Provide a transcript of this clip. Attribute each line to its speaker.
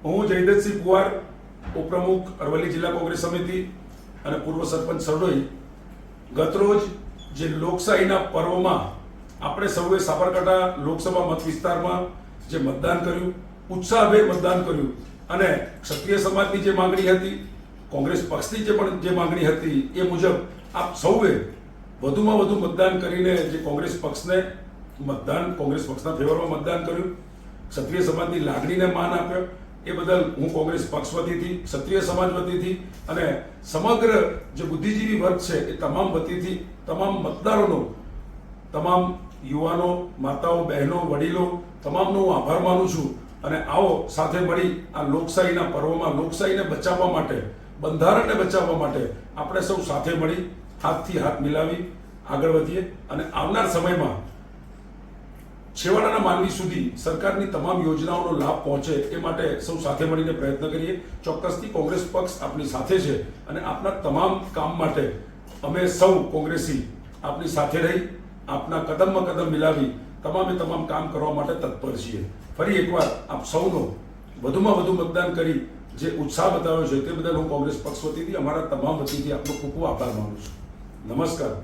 Speaker 1: હું જયદત્તસિંહ પુવાર, ઉપપ્રમુખ અરવલ્લી જિલ્લા કોંગ્રેસ સમિતિ અને પૂર્વ સરપંચ સરડોઈ, ગતરોજ જે લોકશાહીના પર્વમાં આપણે સૌએ સાબરકાંઠા લોકસભા મત વિસ્તારમાં જે મતદાન કર્યું, ઉત્સાહભેર મતદાન કર્યું અને ક્ષત્રિય સમાજની જે માંગણી હતી, કોંગ્રેસ પક્ષની જે માંગણી હતી એ મુજબ આપ સૌએ વધુમાં વધુ મતદાન કરીને જે કોંગ્રેસ પક્ષના ફેવરમાં મતદાન કર્યું, ક્ષત્રિય સમાજની લાગણીને માન આપ્યો, એ બદલ હું કોંગ્રેસ પક્ષ વતીથી, ક્ષત્રિય સમાજ વતીથી અને સમગ્ર જે બુદ્ધિજીવી વર્ગ છે એ તમામ વતીથી તમામ મતદારોનો, તમામ યુવાનો, માતાઓ, બહેનો, વડીલો તમામનો હું આભાર માનું છું. અને આવો સાથે મળી આ લોકશાહીના પર્વમાં લોકશાહીને બચાવવા માટે, બંધારણને બચાવવા માટે આપણે સૌ સાથે મળી હાથથી હાથ મિલાવી આગળ વધીએ અને આવનાર સમયમાં છેવાડાના માનવી સુધી સરકારની તમામ યોજનાઓનો લાભ પહોંચે એ માટે સૌ સાથે મળીને પ્રયત્ન કરીએ. ચોક્કસથી કોંગ્રેસ પક્ષ આપની સાથે છે અને આપના તમામ કામ માટે અમે સૌ કોંગ્રેસી આપની સાથે રહી આપના કદમમાં કદમ મિલાવી તમામે તમામ કામ કરવા માટે તત્પર છીએ. ફરી એકવાર આપ સૌનો વધુમાં વધુ મતદાન કરી જે ઉત્સાહ બતાવ્યો છે તે બદલ હું કોંગ્રેસ પક્ષ વતીથી, અમારા તમામ વતીથી આપનો ખૂબ ખૂબ આભાર માનું છું. નમસ્કાર.